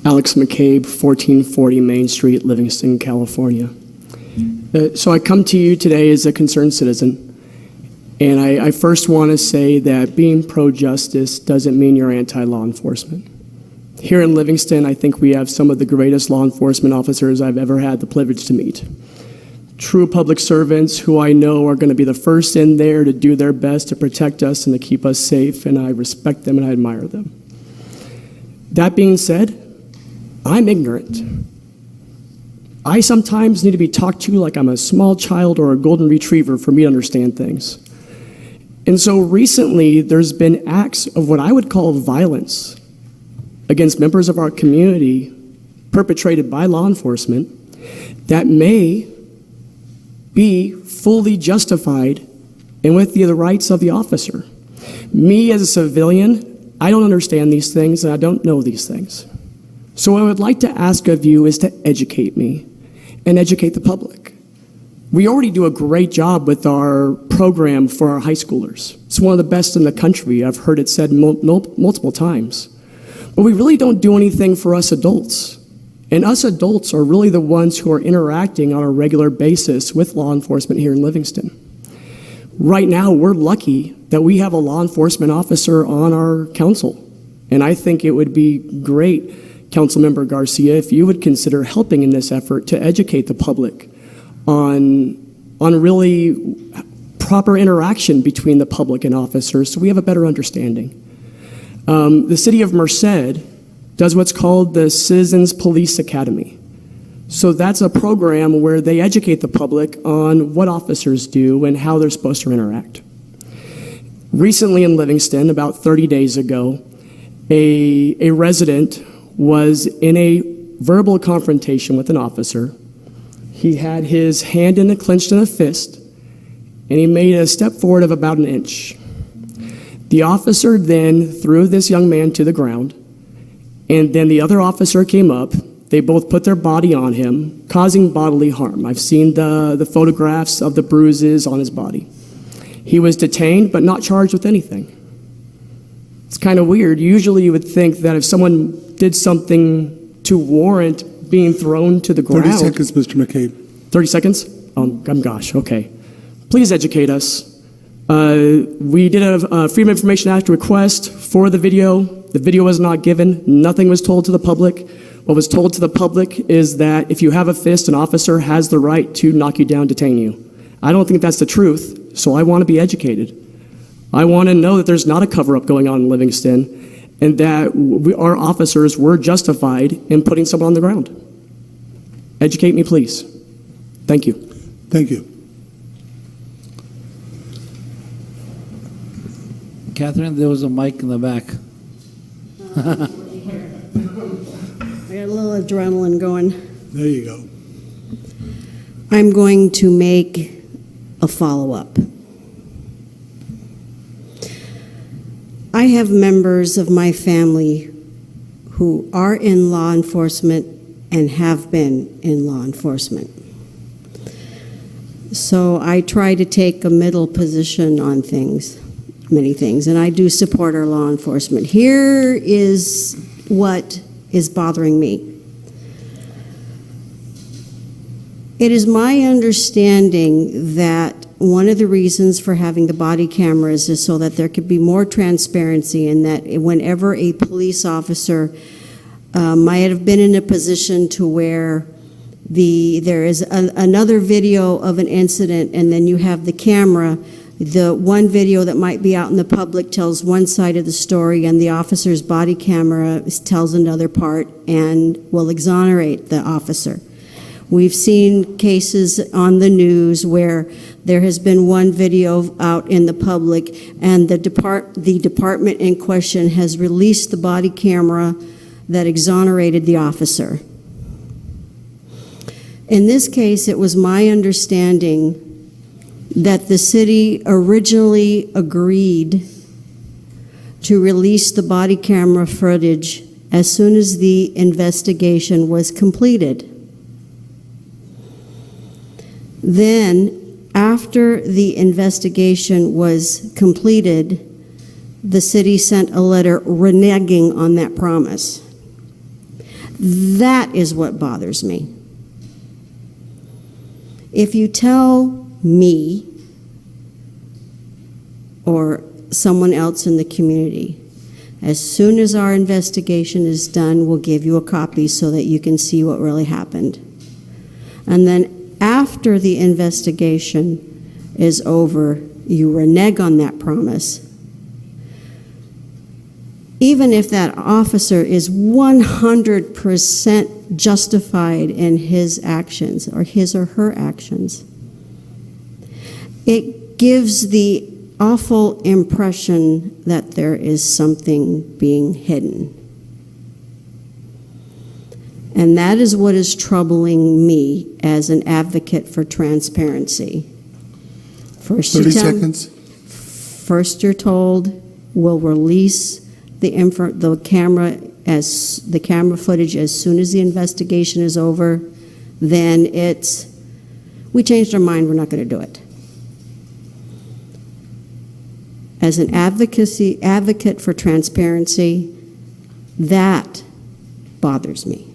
Alex McCabe, 1440 Main Street, Livingston, California. So I come to you today as a concerned citizen, and I first want to say that being pro-justice doesn't mean you're anti-law enforcement. Here in Livingston, I think we have some of the greatest law enforcement officers I've ever had the privilege to meet. True public servants who I know are going to be the first in there to do their best to protect us and to keep us safe, and I respect them and I admire them. That being said, I'm ignorant. I sometimes need to be talked to like I'm a small child or a golden retriever for me to understand things. And so recently, there's been acts of what I would call violence against members of our community perpetrated by law enforcement that may be fully justified and with the rights of the officer. Me as a civilian, I don't understand these things and I don't know these things. So what I would like to ask of you is to educate me and educate the public. We already do a great job with our program for our high schoolers. It's one of the best in the country. I've heard it said multiple times. But we really don't do anything for us adults. And us adults are really the ones who are interacting on a regular basis with law enforcement here in Livingston. Right now, we're lucky that we have a law enforcement officer on our council. And I think it would be great, Councilmember Garcia, if you would consider helping in this effort to educate the public on really proper interaction between the public and officers so we have a better understanding. The city of Merced does what's called the Citizens Police Academy. So that's a program where they educate the public on what officers do and how they're supposed to interact. Recently in Livingston, about 30 days ago, a resident was in a verbal confrontation with an officer. He had his hand clenched in a fist, and he made a step forward of about an inch. The officer then threw this young man to the ground, and then the other officer came up. They both put their body on him, causing bodily harm. I've seen the photographs of the bruises on his body. He was detained, but not charged with anything. It's kind of weird. Usually you would think that if someone did something to warrant being thrown to the ground. 30 seconds, Mr. McCabe. 30 seconds? Gosh, okay. Please educate us. We did a Freedom of Information Act request for the video. The video was not given. Nothing was told to the public. What was told to the public is that if you have a fist, an officer has the right to knock you down, detain you. I don't think that's the truth, so I want to be educated. I want to know that there's not a cover-up going on in Livingston and that our officers were justified in putting someone on the ground. Educate me, please. Thank you. Thank you. Catherine, there was a mic in the back. I got a little adrenaline going. There you go. I'm going to make a follow-up. I have members of my family who are in law enforcement and have been in law enforcement. So I try to take a middle position on things, many things, and I do support our law enforcement. Here is what is bothering me. It is my understanding that one of the reasons for having the body cameras is so that there could be more transparency and that whenever a police officer might have been in a position to where there is another video of an incident and then you have the camera, the one video that might be out in the public tells one side of the story and the officer's body camera tells another part and will exonerate the officer. We've seen cases on the news where there has been one video out in the public and the department in question has released the body camera that exonerated the officer. In this case, it was my understanding that the city originally agreed to release the body camera footage as soon as the investigation was completed. Then, After the investigation was completed, the city sent a letter reneging on that promise. That is what bothers me. If you tell me or someone else in the community, as soon as our investigation is done, we'll give you a copy so that you can see what really happened. And then after the investigation is over, you renege on that promise. Even if that officer is 100% justified in his actions or his or her actions, it gives the awful impression that there is something being hidden. And that is what is troubling me as an advocate for transparency. 30 seconds. First you're told we'll release the camera footage as soon as the investigation is over. Then we changed our mind, we're not going to do it. As an advocate for transparency, that bothers me.